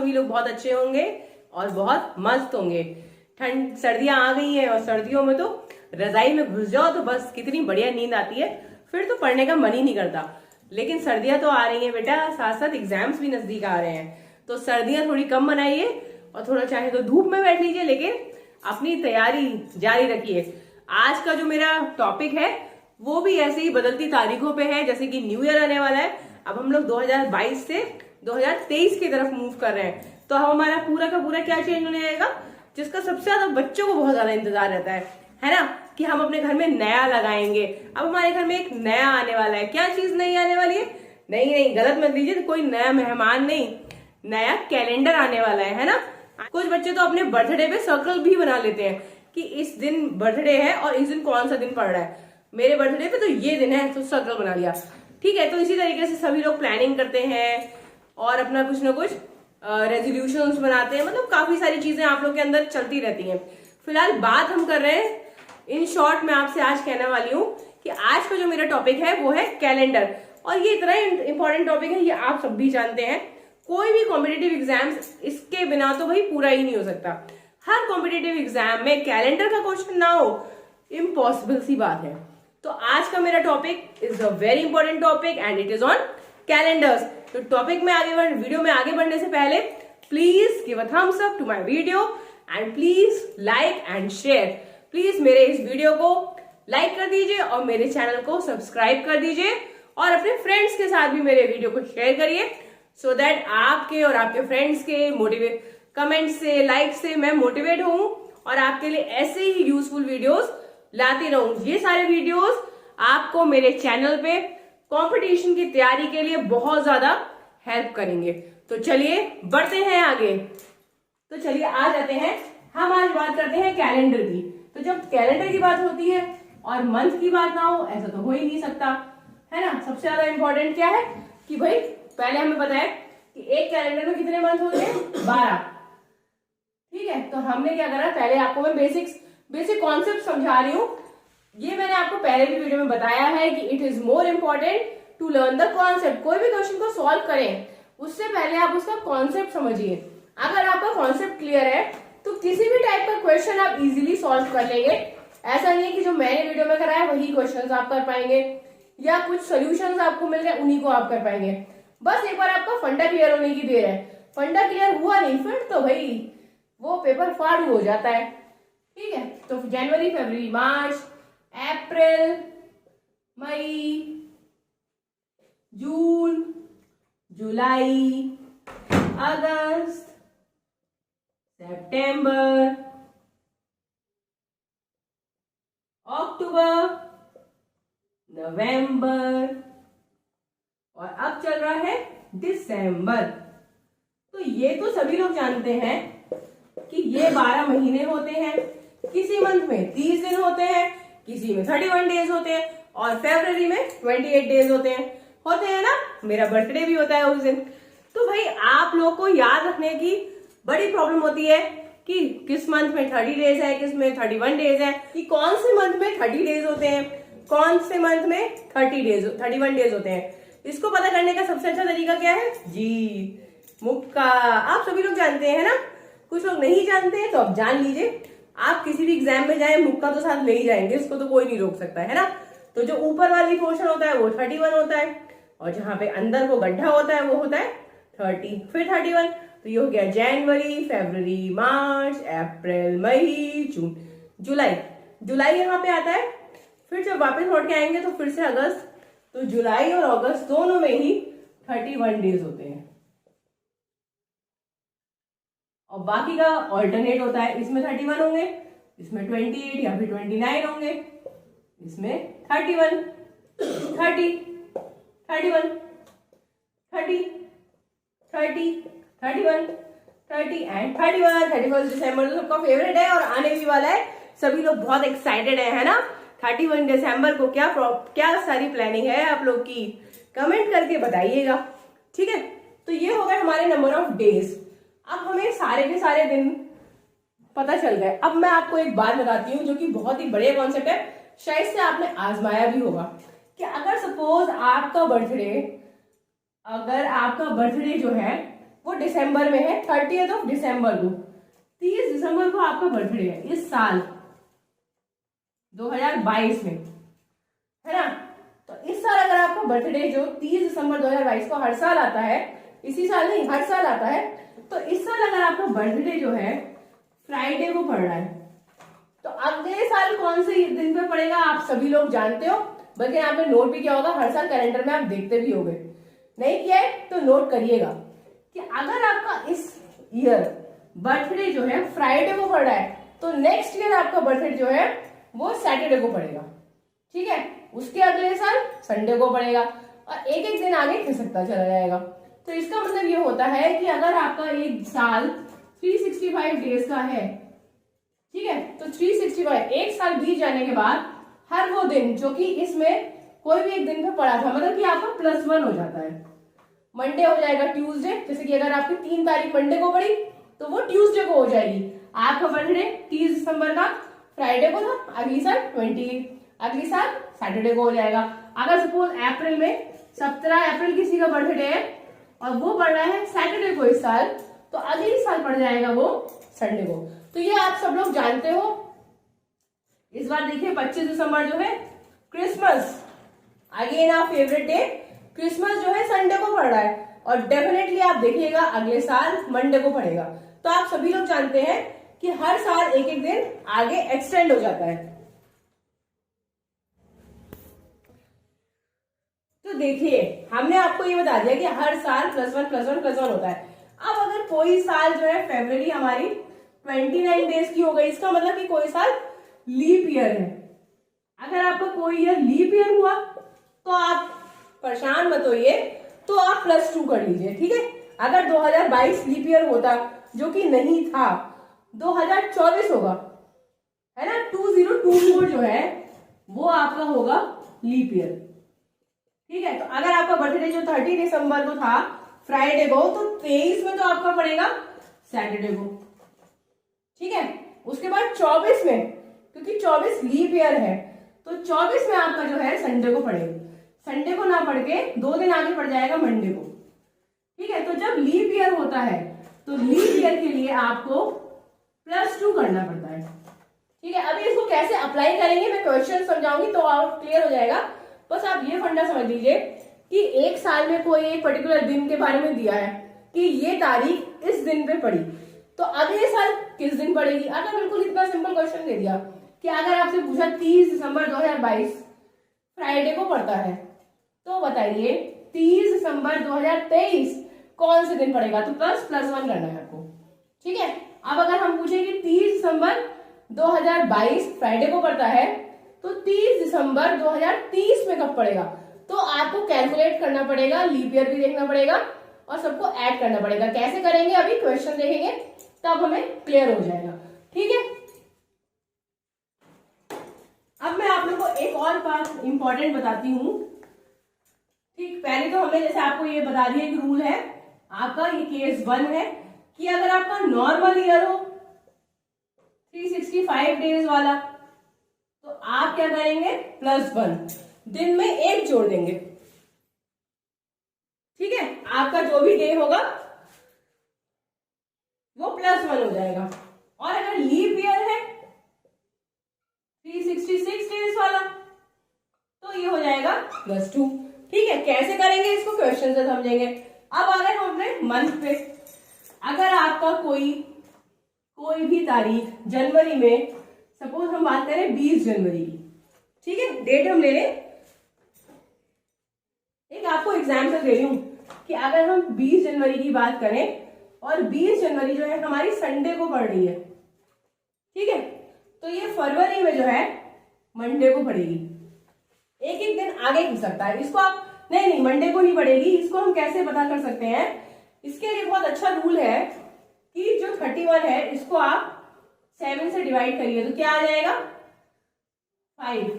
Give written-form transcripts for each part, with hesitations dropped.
सभी लोग बहुत अच्छे होंगे और बहुत मस्त होंगे। ठंड सर्दियां आ गई हैं और सर्दियों में तो रजाई में घुस जाओ तो बस कितनी बढ़िया नींद आती है, फिर तो पढ़ने का मन ही नहीं करता। लेकिन सर्दियां तो आ रही हैं बेटा, साथ साथ एग्जाम्स भी नजदीक आ रहे हैं, तो सर्दियां थोड़ी कम मनाइए और थोड़ा चाहे तो धूप में बैठ लीजिए, लेकिन अपनी तैयारी जारी रखिए। आज का जो मेरा टॉपिक है वो भी ऐसे ही बदलती तारीखों पे है, जैसे कि न्यू ईयर आने वाला है। अब हम लोग 2022 से 2023 की तरफ मूव कर रहे हैं, तो हमारा पूरा का पूरा क्या चेंज होने जाएगा, जिसका सबसे ज्यादा बच्चों को बहुत ज्यादा इंतजार रहता है ना, कि हम अपने घर में नया लगाएंगे। अब हमारे घर में एक नया आने वाला है। क्या चीज नई आने वाली है? नहीं, गलत मत लीजिए, तो कोई नया मेहमान नहीं, नया कैलेंडर आने वाला है ना। कुछ बच्चे तो अपने बर्थडे पे सर्कल भी बना लेते हैं कि इस दिन बर्थडे है और इस दिन कौन सा दिन पड़ रहा है, मेरे बर्थडे पे तो ये दिन है, तो सर्कल बना लिया। ठीक है, तो इसी तरीके से सभी लोग प्लानिंग करते हैं और अपना कुछ ना कुछ रेजोल्यूशंस बनाते हैं, मतलब काफी सारी चीजें आप लोग के अंदर चलती रहती हैं। फिलहाल बात हम कर रहे हैं, इन शॉर्ट मैं आपसे आज कहने वाली हूँ कि आज का जो मेरा टॉपिक है वो है कैलेंडर। और ये इतना इंपॉर्टेंट टॉपिक है, ये आप सब भी जानते हैं। कोई भी कॉम्पिटेटिव एग्जाम्स इसके बिना तो भाई पूरा ही नहीं हो सकता। हर कॉम्पिटेटिव एग्जाम में कैलेंडर का क्वेश्चन ना हो, इम्पॉसिबल सी बात है। तो आज का मेरा topic is a very important topic and it is on calendars. तो टॉपिक में वीडियो में आगे बढ़ने से पहले please give a thumbs up to my video and please like and share. Please मेरे इस वीडियो को लाइक कर दीजिए और मेरे चैनल को सब्सक्राइब कर दीजिए और अपने फ्रेंड्स के साथ भी मेरे वीडियो को शेयर करिए, सो दैट आपके और आपके फ्रेंड्स के कमेंट से, लाइक से मैं मोटिवेट हूं और आपके लिए ऐसे ही यूजफुल वीडियोस लाती रहूं। ये सारे वीडियोस आपको मेरे चैनल पे कंपटीशन की तैयारी के लिए बहुत ज्यादा हेल्प करेंगे। तो चलिए बढ़ते हैं आगे। तो चलिए आ जाते हैं, हम आज बात करते हैं कैलेंडर की। तो जब कैलेंडर की बात होती है और मंथ की बात ना हो, ऐसा तो हो ही नहीं सकता, है ना। सबसे ज्यादा इंपॉर्टेंट क्या है कि भाई पहले हमें पता है कि एक कैलेंडर में कितने मंथ होते हैं, 12। ठीक है, तो हमने क्या करा, पहले आपको मैं बेसिक कॉन्सेप्ट समझा रही हूँ। ये मैंने आपको पहले भी वीडियो में बताया है कि it is more important to learn the concept. कोई भी क्वेश्चन को सॉल्व करें उससे पहले आप उसका कॉन्सेप्ट समझिए। अगर आपका कॉन्सेप्ट क्लियर है तो किसी भी टाइप का क्वेश्चन आप इजीली सॉल्व कर लेंगे। ऐसा नहीं है कि जो मैंने वीडियो में कराया वही क्वेश्चन आप कर पाएंगे या कुछ सोल्यूशन आपको मिल गए उन्हीं को आप कर पाएंगे। बस एक बार आपका फंडा क्लियर होने की देर है। फंडा क्लियर हुआ नहीं फिर तो भाई वो पेपर फाड़ू हो जाता है। ठीक है, तो जनवरी, फरवरी, मार्च, अप्रैल, मई, जून, जुलाई, अगस्त, सितंबर, अक्टूबर, नवंबर और अब चल रहा है दिसंबर। तो ये तो सभी लोग जानते हैं कि ये 12 महीने होते हैं। किसी मंथ में 30 दिन होते हैं, किसी में 31 डेज होते हैं और फरवरी में 28 डेज होते हैं ना। मेरा बर्थडे भी होता है उस दिन। तो भाई आप लोग को याद रखने की बड़ी प्रॉब्लम होती है कि किस मंथ में 30 डेज है, किस में 31 डेज है, कि कौन से मंथ में 30 डेज होते हैं, कौन से मंथ में 31 डेज होते हैं। इसको पता करने का सबसे अच्छा तरीका क्या है जी, मुक्का। आप सभी लोग जानते हैं ना, कुछ लोग नहीं जानते हैं तो आप जान लीजिए। आप किसी भी एग्जाम में जाए मुक्का तो साथ ले ही जाएंगे, इसको तो कोई नहीं रोक सकता है ना। तो जो ऊपर वाली पोर्शन होता है वो 31 होता है और जहां पे अंदर वो गड्ढा होता है वो होता है 30, फिर 31। तो ये हो गया जनवरी, फरवरी, मार्च, अप्रैल, मई, जून, जुलाई यहाँ पे आता है। फिर जब वापस लौट के आएंगे तो फिर से अगस्त। तो जुलाई और अगस्त दोनों में ही 31 डेज होते हैं और बाकी का ऑल्टरनेट होता है। इसमें 31 होंगे, इसमें 28 या फिर 29 होंगे, इसमें 31, 30, 31, 30, 30, 31, 30 एंड 31 दिसंबर तो सबका फेवरेट है और आने भी वाला है। सभी लोग बहुत एक्साइटेड है ना। 31 दिसंबर को क्या सारी प्लानिंग है आप लोग की, कमेंट करके बताइएगा। ठीक है, तो ये हो गए हमारे नंबर ऑफ डेज। अब हमें सारे के सारे दिन पता चल गए। अब मैं आपको एक बात बताती हूँ जो कि बहुत ही बढ़िया कॉन्सेप्ट है, शायद से आपने आजमाया भी होगा कि अगर सपोज आपका बर्थडे जो है वो दिसंबर में है, 30th ऑफ दिसंबर को। 30 दिसंबर को आपका बर्थडे है इस साल 2022 में, है ना। तो इस साल अगर आपका बर्थडे जो 30 दिसंबर 2022 को हर साल आता है, इसी साल नहीं हर साल आता है, तो इस साल अगर आपका बर्थडे जो है फ्राइडे को पड़ रहा है, तो अगले साल कौन से दिन पे पड़ेगा आप सभी लोग जानते हो, बल्कि आपने नोट भी किया होगा, हर साल कैलेंडर में आप देखते भी होंगे। नहीं किया है तो नोट करिएगा कि अगर आपका इस ईयर बर्थडे जो है फ्राइडे को पड़ रहा है, तो नेक्स्ट ईयर आपका बर्थडे जो है वो सैटरडे को पड़ेगा, ठीक है। उसके अगले साल संडे को पड़ेगा, और एक एक दिन आगे खिसकता चला जाएगा। तो इसका मतलब ये होता है कि अगर आपका एक साल 365 डेज का है, ठीक है, तो 365 एक साल बीत जाने के बाद हर वो दिन जो कि इसमें कोई भी एक दिन पे पड़ा था, मतलब कि आपका +1 हो जाता है। मंडे हो जाएगा ट्यूसडे, जैसे कि अगर आपकी 3 तारीख मंडे को पड़ी तो वो ट्यूसडे को हो जाएगी। आपका बर्थडे 30 दिसंबर का फ्राइडे को था, अगली साल सैटरडे को हो जाएगा। अगर सपोज अप्रैल में 17 अप्रैल किसी का बर्थडे है और वो पड़ रहा है सैटरडे को इस साल, तो अगली साल पड़ जाएगा वो संडे को। तो ये आप सब लोग जानते हो। इस बार देखिए 25 दिसंबर जो है Christmas, again our favourite day, Christmas जो है संडे को पड़ रहा है, और डेफिनेटली आप देखिएगा अगले साल मंडे को पड़ेगा। तो आप सभी लोग जानते हैं कि हर साल एक एक दिन आगे एक्सटेंड हो जाता है। तो देखिए हमने आपको ये बता दिया कि हर साल +1 होता है। अब अगर कोई साल जो है फरवरी हमारी 29 डेज की हो गई, इसका मतलब कि कोई साल लीप ईयर है। अगर आपका कोई ईयर लीप ईयर हुआ तो आप परेशान मत होइए, तो आप +2 कर लीजिए, ठीक है। अगर 2022 लीप ईयर होता, जो कि नहीं था, 2024 होगा, है ना, 2024 जो है वो आपका होगा लीप ईयर, ठीक है। तो अगर आपका बर्थडे जो 30 दिसंबर को था फ्राइडे को, तो 23 में तो आपका पड़ेगा सैटरडे को, ठीक है। उसके बाद 24 में, क्योंकि 24 लीप ईयर है, तो 24 में आपका जो है संडे को पड़ेगा। संडे को ना पढ़ के 2 दिन आगे पड़ जाएगा मंडे को, ठीक है। तो जब लीप ईयर होता है तो लीप ईयर के लिए आपको +2 करना पड़ता है, ठीक है। अभी इसको कैसे अप्लाई करेंगे मैं क्वेश्चन समझाऊंगी तो आप क्लियर हो जाएगा। बस आप ये फंडा समझ लीजिए कि एक साल में कोई एक पर्टिकुलर दिन के बारे में दिया है कि ये तारीख इस दिन पे पड़ी, तो अगले साल किस दिन पड़ेगी। अगर बिल्कुल इतना सिंपल क्वेश्चन दे दिया कि अगर आपसे पूछा 30 दिसंबर 2022 फ्राइडे को पड़ता है, तो बताइए 30 दिसंबर 2023 कौन से दिन पड़ेगा, तो +1 करना है आपको, ठीक है। अब अगर हम पूछे कि 30 दिसंबर 2022 फ्राइडे को पड़ता है, तो 30 दिसंबर 2030 में कब पड़ेगा, तो आपको कैलकुलेट करना पड़ेगा, लीप ईयर भी देखना पड़ेगा और सबको ऐड करना पड़ेगा। कैसे करेंगे अभी क्वेश्चन देखेंगे तब हमें क्लियर हो जाएगा, ठीक है। अब मैं आप लोगों को एक और बात इंपॉर्टेंट बताती हूँ, ठीक। पहले तो हमने जैसे आपको ये बता दिया कि रूल है आपका, ये केस 1 है कि अगर आपका नॉर्मल ईयर हो 365 डेज वाला, तो आप क्या करेंगे +1 दिन में 1 जोड़ देंगे, ठीक है। आपका जो भी डे होगा वो +1 हो जाएगा। और अगर लीप ईयर है 366 डेज वाला, तो ये हो जाएगा +2, ठीक है। कैसे करेंगे इसको क्वेश्चन से समझेंगे। अब अगर हम अपने मंथ पे, अगर आपका कोई भी तारीख जनवरी में, सपोज हम बात करें 20 जनवरी की, ठीक है, डेट हम ले लें। एक आपको एग्जाम्पल दे रही हूं कि अगर हम 20 जनवरी की बात करें और 20 जनवरी जो है हमारी संडे को पड़ रही है, ठीक है, तो ये फरवरी में जो है मंडे को पड़ेगी। एक एक दिन आगे हो सकता है, इसको आप नहीं मंडे को नहीं पड़ेगी। इसको हम कैसे पता कर सकते हैं, इसके लिए बहुत अच्छा रूल है कि जो 31 है इसको आप 7 से डिवाइड करिए, तो क्या आ जाएगा 5,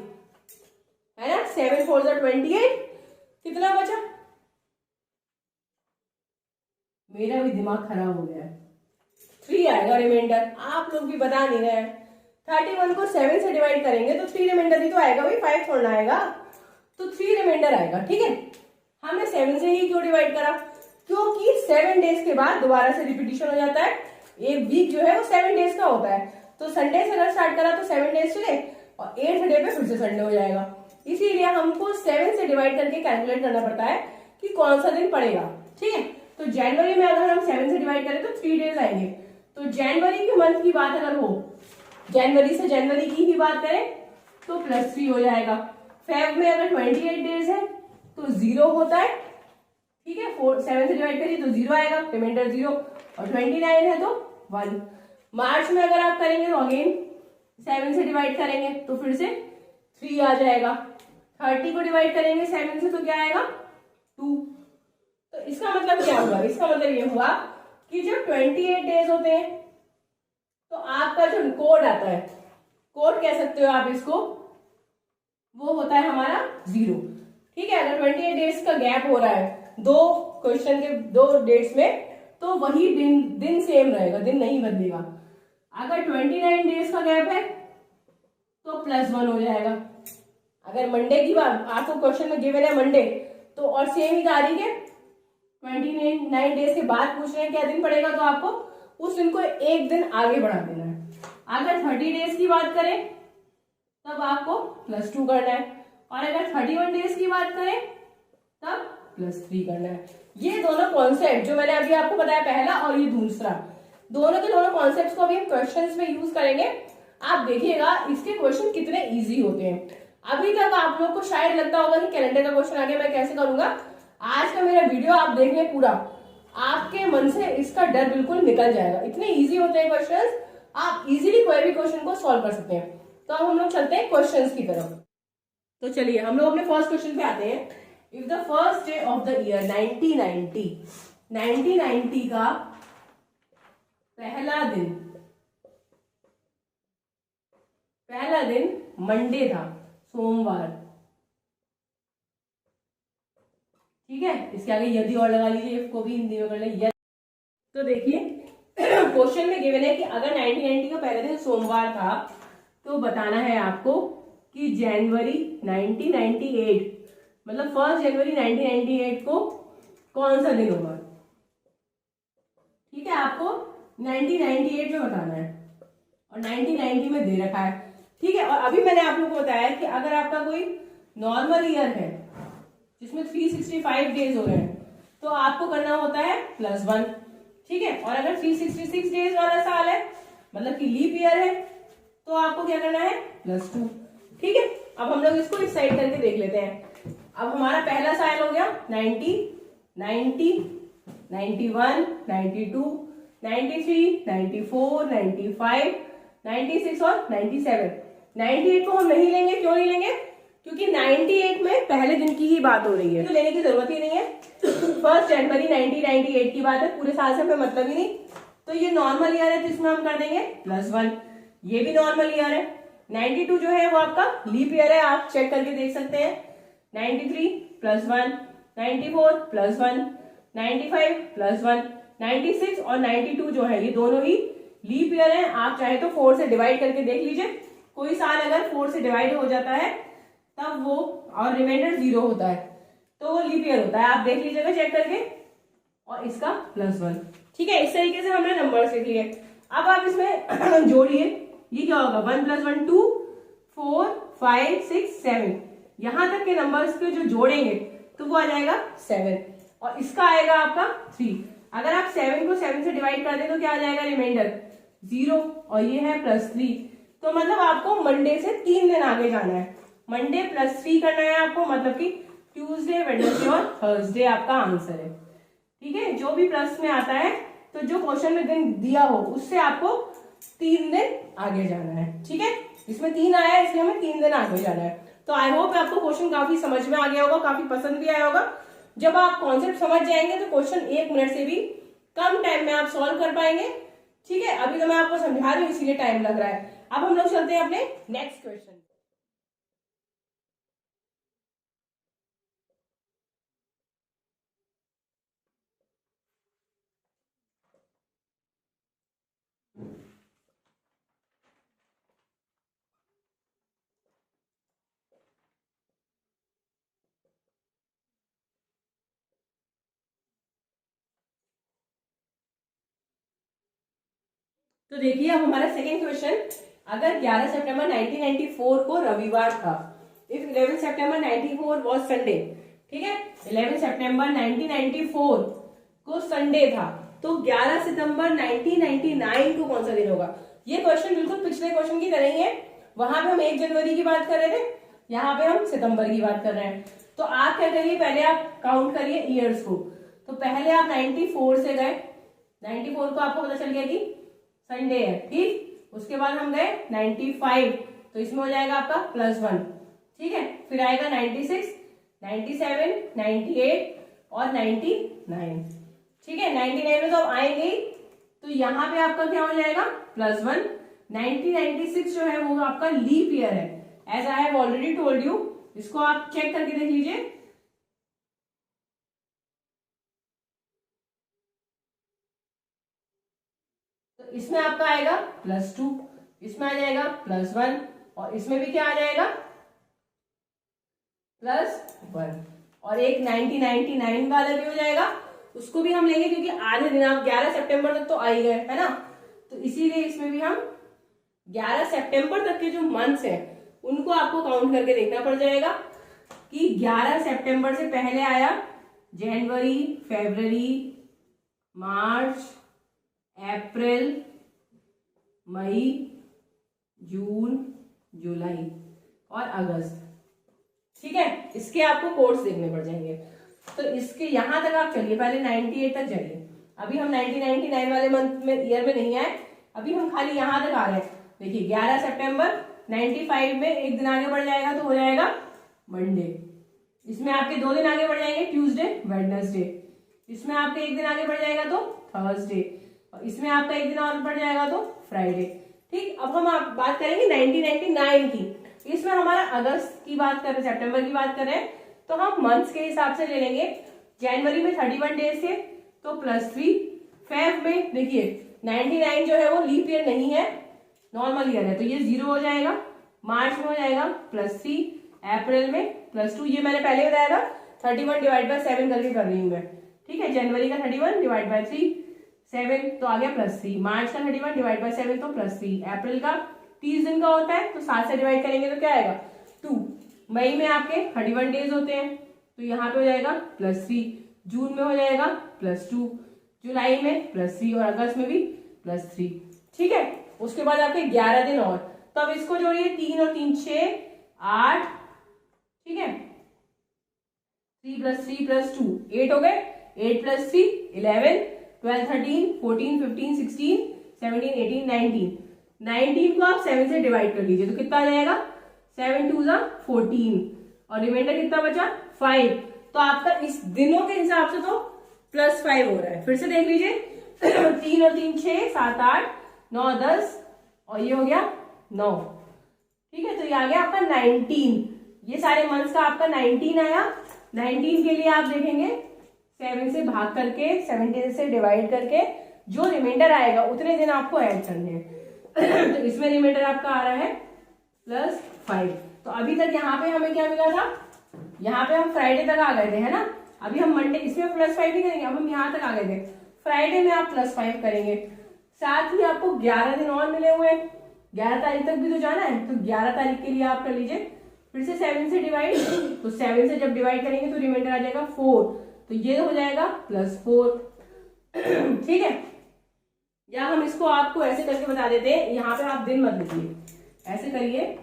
है ना। 7 4 28, कितना बचा, मेरा भी दिमाग खराब हो गया है, 3 आएगा रिमाइंडर। आप लोग भी बता नहीं रहे हैं। 31 को 7 से डिवाइड करेंगे तो 3 रिमाइंडर ही तो आएगा भाई, 5 थोड़ा आएगा, तो 3 रिमाइंडर आएगा, ठीक है। हमने 7 से ही क्यों डिवाइड करा, क्योंकि 7 डेज के बाद दोबारा से रिपीटिशन हो जाता है। एक वीक जो है वो 7 डेज का होता है, तो संडे से अगर स्टार्ट करा तो 7 डेज चले और 8th डे पे फिर से संडे हो जाएगा। इसीलिए हमको 7 से डिवाइड करके कैलकुलेट करना पड़ता है कि कौन सा दिन पड़ेगा। ठीक है, तो जनवरी में अगर हम 7 से डिवाइड करें तो 3 डेज आएंगे। तो जनवरी के मंथ की बात अगर हो, जनवरी से जनवरी की ही बात करें तो +3 हो जाएगा। फेब में अगर 28 डेज है तो 0 होता है। ठीक है, 7 से डिवाइड करिए तो 0 आएगा, रिमाइंडर 0, और 29 है तो 1। मार्च में अगर आप करेंगे तो अगेन 7 से डिवाइड करेंगे तो फिर से 3 आ जाएगा। 30 को डिवाइड करेंगे 7 से तो क्या आएगा 2। तो इसका मतलब क्या हुआ, इसका मतलब ये हुआ कि जब 28 डेज होते हैं तो आपका जो कोड आता है, कोड कह सकते हो आप इसको, वो होता है हमारा 0। ठीक है, अगर 28 डेज का गैप हो रहा है दो क्वेश्चन के, दो डेट्स में, तो वही दिन सेम रहेगा, दिन नहीं बदलेगा। अगर 29 डेज का गैप है तो +1 हो जाएगा। अगर मंडे की बात, आपको क्वेश्चन में गिवन है मंडे, तो और सेम ही तारीख है, 29 डेज के बाद पूछ रहे हैं क्या दिन पड़ेगा, तो आपको उस दिन को एक दिन आगे बढ़ा देना है। अगर 30 डेज की बात करें तब आपको +2 करना है, और अगर 31 डेज की बात करें तब +3 करना है। ये दोनों कॉन्सेप्ट जो मैंने अभी आपको बताया, पहला और ये दूसरा, दोनों के दोनों कॉन्सेप्ट्स को अभी हम क्वेश्चंस में यूज करेंगे। आप देखिएगा इसके क्वेश्चन कितने इजी होते हैं। अभी तक आप लोग को शायद लगता होगा कि कैलेंडर का क्वेश्चन आगे मैं कैसे करूंगा। आज का मेरा वीडियो आप देख लें पूरा, आपके मन से इसका डर बिल्कुल निकल जाएगा। इतने इजी होते हैं क्वेश्चंस, आप इजीली कोई भी क्वेश्चन को सॉल्व कर सकते हैं। तो अब हम लोग चलते हैं क्वेश्चंस की तरफ। तो चलिए हम लोग अपने फर्स्ट क्वेश्चन पे आते हैं। If the first day of the year 1990 का पहला दिन मंडे था, सोमवार। ठीक है, इसके आगे यदि और लगा लीजिए, इफ को भी हिंदी में कर ले यदि। तो देखिए क्वेश्चन में गिवन है कि अगर 1990 का पहला दिन सोमवार था तो बताना है आपको कि जनवरी 1998 मतलब 1 जनवरी 1998 को कौन सा दिन होगा। ठीक है, आपको 1998 में बताना है और 1990 में दे रखा है। ठीक है, और अभी मैंने आप लोगों को बताया कि अगर आपका कोई नॉर्मल ईयर है जिसमें 365 डेज हो रहे हैं तो आपको करना होता है +1। ठीक है, और अगर 366 डेज वाला साल है मतलब कि लीप ईयर है तो आपको क्या करना है +2। ठीक है, अब हम लोग इसको इस साइड करके देख लेते हैं। अब हमारा पहला साल हो गया 90, 91, 92, 93, 94, 95, 96 और 97। 98 को हम नहीं लेंगे, क्यों नहीं लेंगे, क्योंकि 98 में पहले दिन की ही बात हो रही है, तो लेने की जरूरत ही नहीं है। 1 जनवरी 1998 की बात है, पूरे साल से हमें मतलब ही नहीं। तो ये नॉर्मल ईयर है, तो इसमें हम कर देंगे +1। ये भी नॉर्मल ईयर है। 92 जो है वो आपका लीप ईयर है, आप चेक करके देख सकते हैं। 93 +1, 94 +1, 95 +1, 96 और 92 जो है ये दोनों ही लीप ईयर है। आप चाहे तो 4 से डिवाइड करके देख लीजिए, कोई साल अगर 4 से डिवाइड हो जाता है तब वो और रिमाइंडर 0 होता है तो वो लीप ईयर होता है, आप देख लीजिएगा चेक करके। और इसका +1। ठीक है, इस तरीके से हमने नंबर्स लिख लिए। अब आप इसमें जोड़िए, ये क्या होगा 1 + 1 2, 4 5 6 7, यहां तक के नंबर्स के जो जोड़ेंगे तो वो आ जाएगा 7 और इसका आएगा आपका 3। अगर आप 7 को 7 से डिवाइड कर दें तो क्या आ जाएगा रिमाइंडर 0 और ये है +3। तो मतलब आपको मंडे से 3 दिन आगे जाना है, मंडे +3 करना है आपको, मतलब कि ट्यूसडे, वेडनेसडे और थर्सडे आपका आंसर है। ठीक है, जो भी प्लस में आता है तो जो क्वेश्चन में दिन दिया हो उससे आपको 3 दिन आगे जाना है। ठीक है, इसमें 3 आया है इसलिए हमें 3 दिन आगे जाना है। तो आई होप आपको क्वेश्चन काफी समझ में आ गया होगा, काफी पसंद भी आया होगा। जब आप कॉन्सेप्ट समझ जाएंगे तो क्वेश्चन 1 मिनट से भी कम टाइम में आप सॉल्व कर पाएंगे। ठीक है, अभी तो मैं आपको समझा रही हूँ इसीलिए टाइम लग रहा है। अब हम लोग चलते हैं अपने नेक्स्ट क्वेश्चन। तो देखिए अब हमारा सेकेंड क्वेश्चन, अगर 11 सितंबर 1994 को रविवार था, इफ 11 सितंबर 94 वॉज संडे, ठीक है, 11 सितंबर 1994 को संडे था, तो 11 सितंबर 1999 को कौन सा दिन होगा? ये क्वेश्चन बिल्कुल पिछले क्वेश्चन की तरह ही है, वहां पे हम 1 जनवरी की बात कर रहे थे, यहाँ पे हम सितंबर की बात कर रहे हैं। तो आप क्या करिए, पहले आप काउंट करिए ईयर्स को। तो पहले आप 94 से गए, 94 को आपको पता चल गया कि संडे है, ठीक। उसके बाद हम गए 95, तो इसमें हो जाएगा आपका +1, ठीक है। फिर आएगा 96, 97, 98 और 99, ठीक है। 99 में तो आप आएंगे, तो यहाँ पे आपका क्या हो जाएगा +1। 1996 जो है वो आपका लीप ईयर है, as I have already told you. इसको आप चेक करके देख लीजिए। तो इसमें आपका आएगा +2, इसमें आ जाएगा +1 और इसमें भी क्या आ जाएगा +1, और एक 1999 वाला भी हो जाएगा, उसको भी हम लेंगे क्योंकि आधे दिन आप 11 सितंबर तक तो आ ही गए, है ना। तो इसीलिए इसमें भी हम 11 सितंबर तक के जो मंथ्स हैं उनको आपको काउंट करके देखना पड़ जाएगा कि 11 सितंबर से पहले आया जनवरी, फरवरी, मार्च, अप्रैल, मई, जून, जुलाई और अगस्त, ठीक है। इसके आपको कोड्स देखने पड़ जाएंगे। तो इसके यहां तक आप चलिए, पहले 98 तक चलिए। अभी हम 1999 वाले मंथ में ईयर में नहीं आए, अभी हम खाली यहां तक आ रहे हैं। देखिए 11 सितंबर 95 में एक दिन आगे बढ़ जाएगा तो हो जाएगा मंडे। इसमें आपके 2 दिन आगे बढ़ जाएंगे, ट्यूसडे, वेडनेसडे। इसमें आपके एक दिन आगे बढ़ जाएगा तो थर्सडे, और इसमें आपका एक दिन और बढ़ जाएगा तो फ्राइडे, ठीक। अब हम आप बात करेंगे 1999 की। इसमें हमारा अगस्त की बात कर रहे हैं, सितंबर की बात कर रहे हैं, तो हम मंथ्स के हिसाब से ले लेंगे। जनवरी में 31 डेज थे तो +3। फेब में देखिए 99 जो है वो लीप ईयर नहीं है, नॉर्मल ईयर है, तो ये 0 हो जाएगा। मार्च में हो जाएगा +3, अप्रैल में +2, ये मैंने पहले बताया था 31 डिवाइड बाय 7 करके कर रही हूँ मैं, ठीक है। जनवरी का 31 डिवाइड बाय 3, 7 तो आ गया +3। मार्च का 31 डिवाइड बाय 7 तो +3। अप्रैल का 30 दिन का होता है तो 7 से डिवाइड करेंगे तो क्या आएगा 2। मई में आपके 31 डेज होते हैं तो यहाँ पे हो जाएगा +3। जून में हो जाएगा +2, जुलाई में +3 और अगस्त में भी +3, ठीक है। उसके बाद आपके 11 दिन और, तो अब इसको जोड़िए, 3 और 3 6, 8, ठीक है। 3 + 3 + 2 8 हो गए, 8 + 3 11, 12 13 14 15 16 17 18 19। 19 को आप 7 से डिवाइड कर लीजिए तो कितना आ जाएगा 7 2 14 और रिमाइंडर कितना बचा 5। तो आपका इस दिनों के हिसाब से तो +5 हो रहा है। फिर से देख लीजिए 3 और 3 6 7 8 9 10 और ये हो गया 9, ठीक है। तो ये आ गया आपका 19। ये सारे मंथ्स का आपका 19 आया। 19 के लिए आप देखेंगे 7 से भाग करके 17 से डिवाइड करके जो रिमाइंडर आएगा उतने दिन आपको ऐड करने हैं। तो इसमें रिमाइंडर आपका आ रहा है +5। तो अभी तक यहाँ पे हमें क्या मिला था, यहाँ पे हम फ्राइडे तक आ गए थे, है ना। अभी हम मंडे, इसमें +5 नहीं करेंगे, अब हम यहाँ तक आ गए थे। फ्राइडे में आप +5 करेंगे, साथ ही आपको 11 दिन और मिले हुए हैं, 11 तारीख तक भी तो जाना है, तो 11 तारीख के लिए आप कर लीजिए फिर से 7 से डिवाइड। तो 7 से जब डिवाइड करेंगे तो रिमाइंडर आ जाएगा 4, तो ये हो जाएगा +4, ठीक है। या हम इसको आपको ऐसे करके बता देते हैं, यहाँ पे आप दिन मत लिखिए, ऐसे करिए,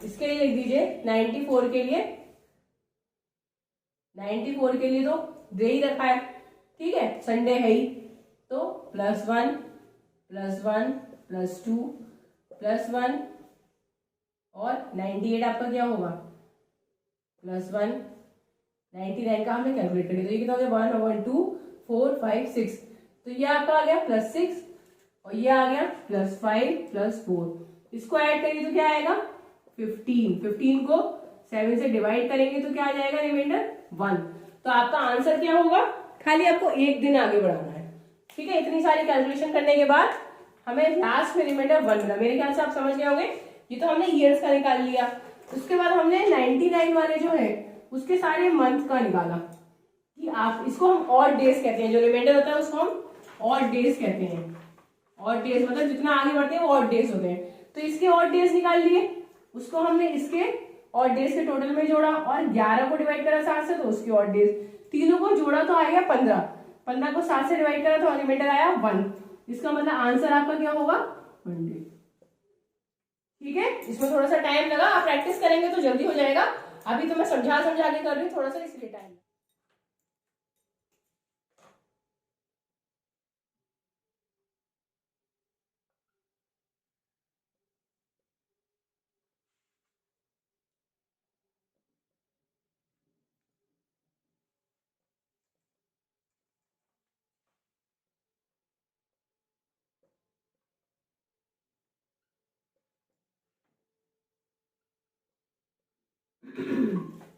इसके लिए लिख दीजिए 94 के लिए, 94 के लिए तो दे ही रखा है, ठीक है, संडे है ही, तो +1 +1 +2 +1 और 98 आपका क्या होगा +1। 99 का हमने कैलकुलेट कर लिया, तो ये कितना हो गया 1 1 2 4 5 6, तो ये आपका आ गया +6 और ये आ गया +5 +4। इसको ऐड करिए तो क्या आएगा 15। 15 को 7 से डिवाइड करेंगे तो क्या आ जाएगा रिमाइंडर 1। तो आपका आंसर क्या होगा, खाली आपको एक दिन आगे बढ़ाना है, ठीक है। इतनी सारी कैलकुलेशन करने के बाद हमें लास्ट में रिमाइंडर 1 मिला। मेरे ख्याल से आप समझ गए होंगे, ये तो हमने ईयर्स का निकाल लिया। उसके बाद हमने 99 वाले जो है उसके सारे मंथ का निकाला कि आप इसको हम ऑड डेज कहते हैं, जो रिमाइंडर होता है उसको हम ऑड डेज कहते हैं। ऑड डेज मतलब जितना आगे बढ़ते हैं वो ऑड डेज होते हैं। तो इसके ऑड डेज निकाल लिए, उसको हमने इसके ऑड डेज के टोटल में जोड़ा और 11 को डिवाइड करा 7 से तो उसके ऑड डेज, तीनों को जोड़ा तो आएगा 15, 15 को 7 से डिवाइड करा तो रिमाइंडर आया 1। इसका मतलब आंसर आपका क्या होगा 100। ठीक है, इसमें थोड़ा सा टाइम लगा, आप प्रैक्टिस करेंगे तो जल्दी हो जाएगा। अभी तो मैं समझा के कर रही हूँ थोड़ा सा, इसलिए टाइम।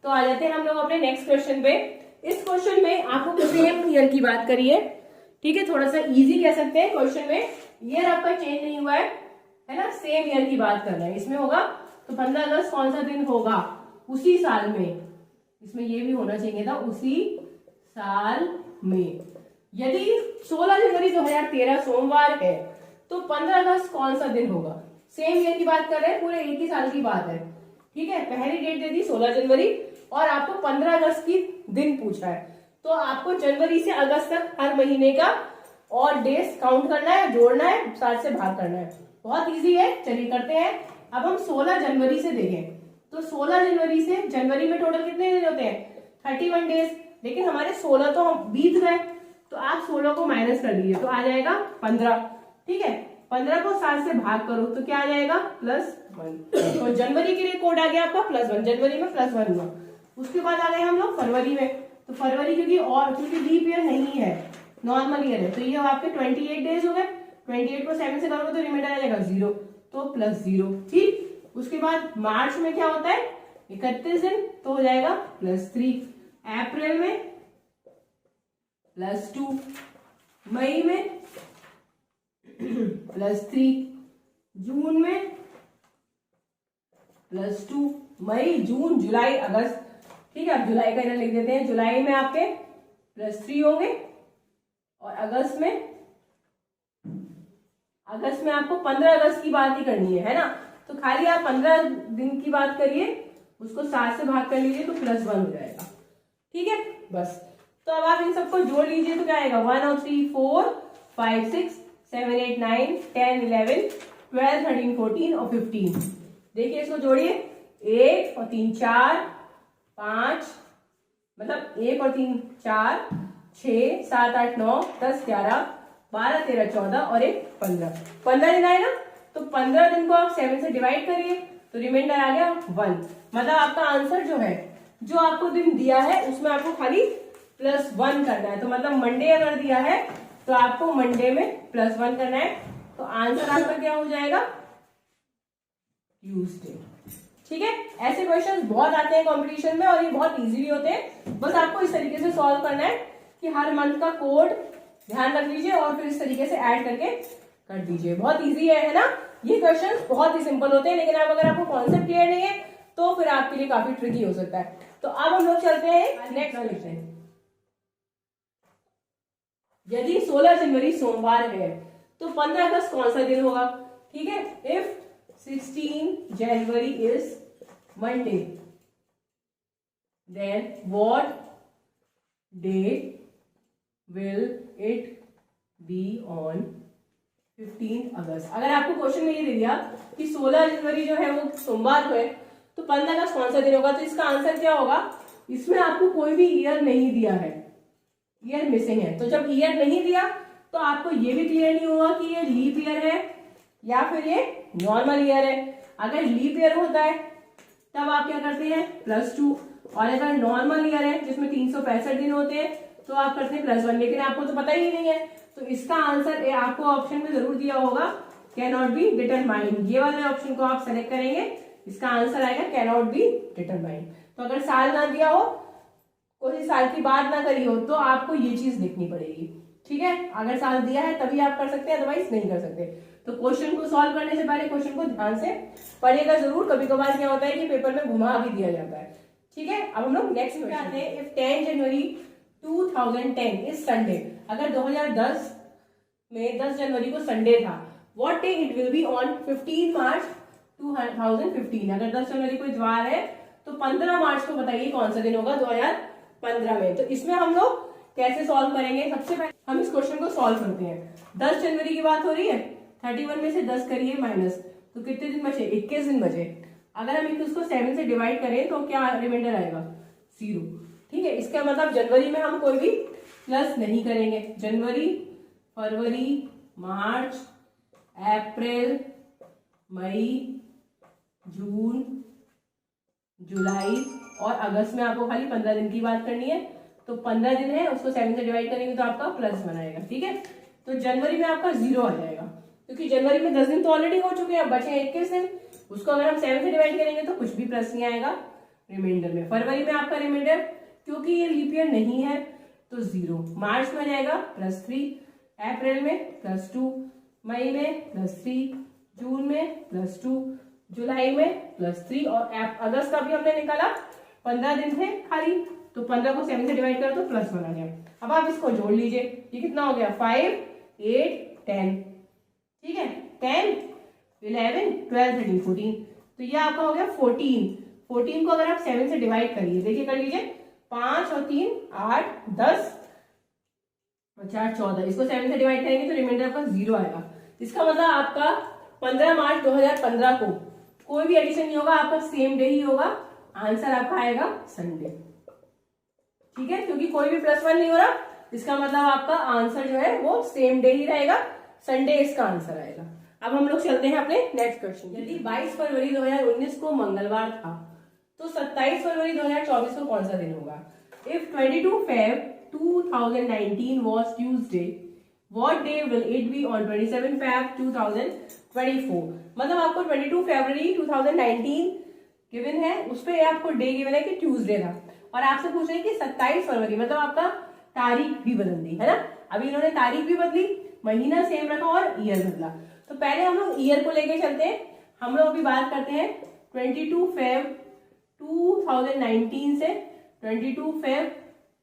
तो आ जाते हैं हम लोग अपने नेक्स्ट क्वेश्चन पे। इस क्वेश्चन में आपको सेम ईयर की बात करी है, ठीक है, थोड़ा सा इजी कह सकते हैं। क्वेश्चन में ईयर आपका चेंज नहीं हुआ है ना, सेम ईयर की बात कर रहे हैं। इसमें होगा तो 15 अगस्त कौन सा दिन होगा उसी साल में, इसमें ये भी होना चाहिए था उसी साल में। यदि 16 जनवरी 2013 सोमवार है तो 15 अगस्त कौन सा दिन होगा। सेम ईयर की बात कर रहे हैं, पूरे एक ही साल की बात है। ठीक है, पहली डेट दे दी 16 जनवरी और आपको 15 अगस्त की दिन पूछा है, तो आपको जनवरी से अगस्त तक हर महीने का और डेज काउंट करना है, जोड़ना है, 7 से भाग करना है। बहुत इजी है, चलिए करते हैं। अब हम 16 जनवरी से देखें तो 16 जनवरी से जनवरी में टोटल कितने दिन होते हैं 31 डेज, लेकिन हमारे 16 तो हम बीत गए, तो आप 16 को माइनस कर लीजिए तो आ जाएगा 15। ठीक है, 15 को 7 से भाग करो तो क्या आ जाएगा +1। तो जनवरी के लिए कोड आ गया आपका +1, जनवरी में +1 हुआ। उसके बाद आ गए हम लोग फरवरी में, तो फरवरी क्योंकि लीप ईयर नहीं है, नॉर्मल ईयर है, तो ये आपके 28 डेज हो गए। 28 को 7 से करोगे तो रिमाइंडर आ जाएगा 0, तो +0। ठीक, उसके बाद मार्च में क्या होता है 31 दिन, तो हो जाएगा +3। अप्रैल में +2, मई में +3, जून में +2, मई जून जुलाई अगस्त। ठीक है, अब जुलाई का इधर लिख देते हैं, जुलाई में आपके +3 होंगे और अगस्त में आपको 15 अगस्त की बात ही करनी है ना, तो खाली आप 15 दिन की बात करिए, उसको 7 से भाग कर लीजिए तो +1 हो जाएगा। ठीक है, बस। तो अब आप इन सबको जोड़ लीजिए तो क्या आएगा 1 और 3 4 5 6 7 8 9 10 11 12 13 14 और 15। देखिए इसको जोड़िए, 1 और 3 4 5, मतलब 1 और 3 4 6 7 8 9 10 11 12 13 14 और 1 15, 15 दिन आए ना, तो 15 दिन को आप 7 से डिवाइड करिए तो रिमाइंडर आ गया 1। मतलब आपका आंसर जो है, जो आपको दिन दिया है उसमें आपको खाली +1 करना है। तो मतलब मंडे अगर दिया है तो आपको मंडे में +1 करना है, तो आंसर आपका क्या हो जाएगा ट्यूसडे। ठीक है, ऐसे क्वेश्चंस बहुत आते हैं कंपटीशन में और ये बहुत इजी भी होते हैं। बस आपको इस तरीके से सॉल्व करना है कि हर मंथ का कोड ध्यान रख लीजिए और फिर इस तरीके से ऐड करके कर दीजिए। बहुत इजी है ना, ये क्वेश्चंस बहुत ही सिंपल होते हैं, लेकिन अगर आपको कॉन्सेप्ट क्लियर नहीं है तो फिर आपके लिए काफी ट्रिकी हो सकता है। तो अब हम लोग चलते हैं नेक्स्ट क्वेश्चन। यदि 16 जनवरी सोमवार है तो 15 अगस्त कौन सा दिन होगा। ठीक है, if 16 January is Monday, then what day will it be on 15 August. अगर आपको क्वेश्चन में ये दे दिया कि 16 जनवरी जो है वो सोमवार को है तो 15 अगस्त कौन सा दिन होगा, तो इसका आंसर क्या होगा। इसमें आपको कोई भी ईयर नहीं दिया है, ईयर मिसिंग है, तो जब ईयर नहीं दिया तो आपको ये भी क्लियर नहीं होगा कि ये लीप ईयर है या फिर ये नॉर्मल ईयर है। अगर लीप ईयर होता है तब आप क्या करते हैं +2, और अगर नॉर्मल ईयर है जिसमें 365 दिन होते हैं तो आप करते हैं +1, लेकिन आपको तो पता ही नहीं है, तो इसका आंसर आपको ऑप्शन में जरूर दिया होगा कैन नॉट बी डिटरमाइंड। ये वाले ऑप्शन को आप सेलेक्ट करेंगे, इसका आंसर आएगा कैन नॉट बी डिटरमाइंड। तो अगर साल ना दिया हो, कोई साल की बात ना करी हो, तो आपको ये चीज लिखनी पड़ेगी। ठीक है, अगर साल दिया है तभी आप कर सकते हैं, अदरवाइज नहीं कर सकते। तो क्वेश्चन को सॉल्व करने से पहले क्वेश्चन को ध्यान से पढ़िएगा जरूर। कभी कभार क्या होता है कि पेपर में घुमा भी दिया जाता है। ठीक है, अब हम लोग नेक्स्ट पे आते हैं। इफ 10 जनवरी 2010 इस संडे, अगर 2010 में 10 जनवरी को संडे था, what day it will be on 15 मार्च 2015। अगर 10 जनवरी को इतवार है तो 15 मार्च को बताइए कौन सा दिन होगा 2015 में। तो इसमें हम लोग कैसे सॉल्व करेंगे, सबसे पहले हम इस क्वेश्चन को सॉल्व करते हैं। 10 जनवरी की बात हो रही है, 31 में से 10 करिए माइनस, तो कितने दिन बचे, 21 दिन बचे। अगर हम इसको 7 से डिवाइड करें तो क्या रिमाइंडर आएगा, 0। ठीक है, इसका मतलब जनवरी में हम कोई भी प्लस नहीं करेंगे। जनवरी, फरवरी, मार्च, अप्रैल, मई, जून, जुलाई और अगस्त में आपको खाली 15 दिन की बात करनी है। तो 15 दिन है, उसको 7 से डिवाइड करेंगे तो आपका प्लस बनाएगा। ठीक है, तो जनवरी में आपका 0 आ जाएगा, क्योंकि जनवरी में 10 दिन तो ऑलरेडी हो चुके हैं, बचे 21 दिन। उसको अगर हम 7 से डिवाइड करेंगे तो कुछ भी प्लस नहीं आएगा रिमाइंडर में। फरवरी में आपका रिमाइंडर, क्योंकि ये लीप ईयर नहीं है तो 0। मार्च में आ जाएगा +3, अप्रैल में +2, मई में +3, जून में +2, जुलाई में +3 और अगस्त का भी हमने निकाला 15 दिन थे खाली, तो 15 को 7 से डिवाइड करो तो प्लस बना गया। अब आप इसको जोड़ लीजिए, ये कितना हो गया, 5, 8, 10। ठीक है, 10, 11, 12, 13, 14, तो ये आपका हो गया 14। 14 को अगर आप 7 से डिवाइड करिए, देखिए कर लीजिए, 5 और 3 8, 10 और 4 14, इसको 7 से डिवाइड करेंगे तो रिमाइंडर आपका 0 आएगा। इसका मतलब आपका 15 मार्च 2015 को कोई भी एडिशन नहीं होगा, आपका सेम डे ही होगा। आंसर आपका आएगा संडे। ठीक है, क्योंकि कोई भी +1 नहीं हो रहा, इसका मतलब आपका आंसर जो है वो सेम डे ही रहेगा, संडे इसका आंसर आएगा। अब हम लोग चलते हैं अपने नेक्स्ट क्वेश्चन। यदि 22 फरवरी 2019 को मंगलवार था तो 27 फरवरी 2024 को कौन सा दिन होगा। If 22 Feb 2019 was Tuesday, what day will it be on 27 Feb 2024। मतलब आपको 22 फरवरी 2019 गिवन है, उस पर आपको डे गिवन है कि ट्यूसडे था, और आपसे पूछ रहे हैं कि 27 फरवरी, मतलब आपका तारीख भी बदल दी है ना। अभी इन्होंने तारीख भी बदली, महीना सेम रखा और ईयर बदला। तो पहले हम लोग ईयर को लेके चलते हैं। हम लोग अभी बात करते हैं 22 Feb 2019 से 22 Feb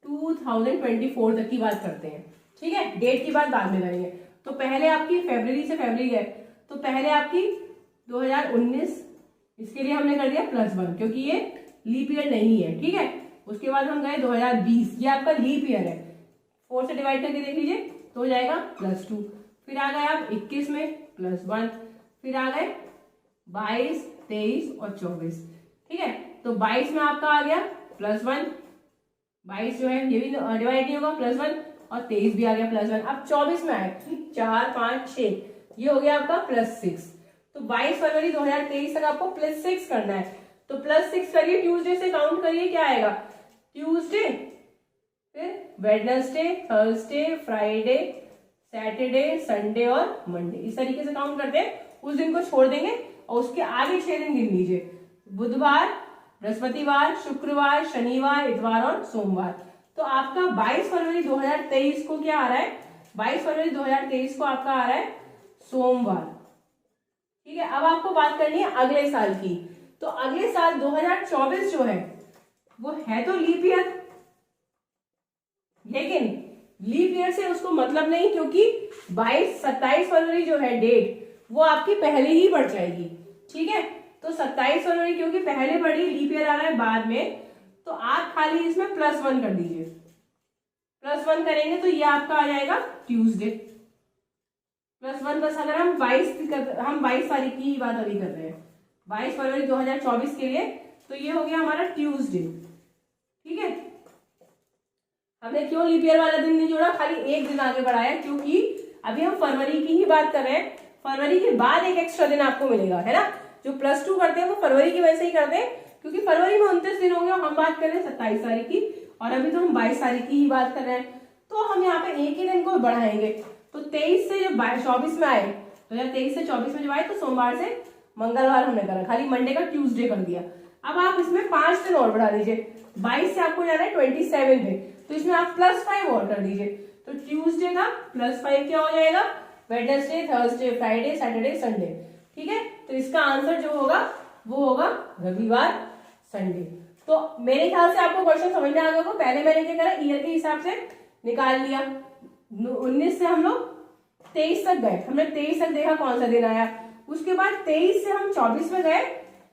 2024 तक की बात करते हैं। ठीक है, डेट की बात बाद में करेंगे। तो पहले आपकी फरवरी से फरवरी है, तो पहले आपकी 2019, इसके लिए हमने कर दिया +1 क्योंकि ये लीप ईयर नहीं है। ठीक है, उसके बाद हम गए 2020, ये आपका लीप ईयर है, 4 से डिवाइड करके देख लीजिए तो हो जाएगा +2। फिर आ गए आप 21 में +1, फिर आ गए 22, 23 और 24। ठीक है, तो 22 में आपका आ गया +1, 22 जो है ये भी डिवाइड नहीं होगा, +1, और 23 भी आ गया +1। अब 24 में आए 4, 5, 6, ये हो गया आपका +6। तो 22 फरवरी 2023 तक आपको +6 करना है, तो +6 करिए, ट्यूसडे से काउंट करिए, क्या आएगा, ट्यूसडे, फिर Wednesday, Thursday, Friday, Saturday, Sunday और मंडे, इस तरीके से काउंट करते हैं। उस दिन को छोड़ देंगे और उसके आगे 6 दिन गिन लीजिए, बुधवार, बृहस्पतिवार, शुक्रवार, शनिवार, इतवार और सोमवार। तो आपका 22 फरवरी 2023 को क्या आ रहा है, 22 फरवरी 2023 को आपका आ रहा है सोमवार। ठीक है, अब आपको बात करनी है अगले साल की। तो अगले साल 2024 जो है वो है तो लीप ईयर, लेकिन लीप ईयर से उसको मतलब नहीं, क्योंकि 27 फरवरी जो है डेट वो आपकी पहले ही बढ़ जाएगी। ठीक है, तो 27 फरवरी क्योंकि पहले बढ़ी, लीप ईयर आ रहा है बाद में, तो आप खाली इसमें +1 कर दीजिए। +1 करेंगे तो ये आपका आ जाएगा ट्यूसडे। +1 बस, अगर हम 22 तारीख की बात अभी कर रहे हैं, 22 फरवरी 2024 के लिए, तो ये हो गया हमारा ट्यूसडे। ठीक है, हमने क्यों लीप ईयर वाला दिन नहीं जोड़ा, खाली एक दिन आगे बढ़ाया, क्योंकि अभी हम फरवरी की ही बात कर रहे हैं। फरवरी के बाद एक एक्स्ट्रा दिन आपको मिलेगा, है ना। जो +2 करते हैं वो फरवरी की वैसे ही करते हैं, क्योंकि फरवरी में 29 दिन होंगे और हम बात कर रहे हैं 27 तारीख की, और अभी तो हम 22 तारीख की ही बात कर रहे हैं। तो हम यहाँ पे एक ही दिन को बढ़ाएंगे। तो 23 से जब 24 में आए, तो जब 23 से 24 में जब आए, तो सोमवार से मंगलवार हमने करा, खाली मंडे का ट्यूसडे कर दिया। अब आप इसमें 5 दिन और बढ़ा दीजिए, 22 से आपको जाना है 27 पे, तो इसमें आप +5 और कर दीजिए। तो ट्यूसडे का +5 क्या हो जाएगा, Wednesday, Thursday, Friday, Saturday, Sunday. ठीक है, तो इसका आंसर जो होगा वो होगा रविवार, संडे। तो मेरे ख्याल से आपको क्वेश्चन समझ में आ गया होगा। पहले मैंने क्या करा, ईयर के हिसाब से निकाल लिया, 19 से हम लोग 23 तक गए, हमने 23 तक देखा कौन सा दिन आया। उसके बाद 23 से हम 24 में गए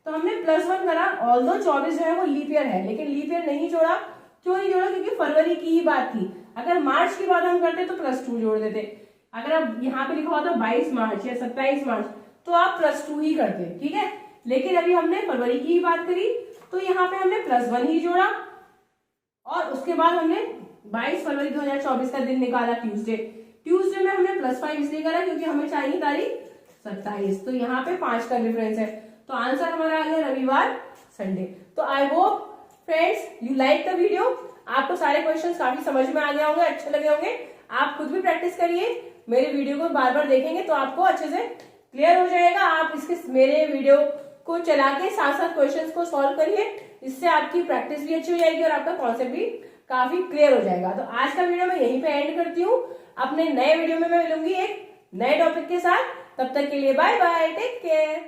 तो हमने +1 करा। ऑल्दो 24 जो है वो लीप ईयर है, लेकिन लीप ईयर नहीं जोड़ा। क्यों नहीं जोड़ा? क्योंकि फरवरी की ही बात थी। अगर मार्च की बात हम करते तो +2 जोड़ देते। अगर अब यहाँ पे लिखा होता 22 मार्च या 27 मार्च तो आप +2 ही करते, ठीक है। लेकिन अभी हमने फरवरी की ही बात करी तो यहाँ पे हमने +1 ही जोड़ा और उसके बाद हमने 22 फरवरी 2024 का दिन निकाला ट्यूसडे में हमने +5 इसलिए करा क्योंकि हमें चाहिए तारीख 27, तो यहाँ पे 5 का डिफरेंस है। तो आंसर हमारा आ गया रविवार, संडे। तो I hope friends you like the video. आपको सारे क्वेश्चंस काफी समझ में आ गए होंगे, अच्छे लगे होंगे। आप खुद भी प्रैक्टिस करिए, मेरे वीडियो को बार बार देखेंगे तो आपको अच्छे से क्लियर हो जाएगा। आप इसके मेरे वीडियो को चला के साथ साथ क्वेश्चंस को सॉल्व करिए, इससे आपकी प्रैक्टिस भी अच्छी हो जाएगी और आपका कॉन्सेप्ट भी काफी क्लियर हो जाएगा। तो आज का वीडियो मैं यहीं पे एंड करती हूँ। अपने नए वीडियो में मैं मिलूंगी एक नए टॉपिक के साथ। तब तक के लिए बाय बाय, टेक केयर।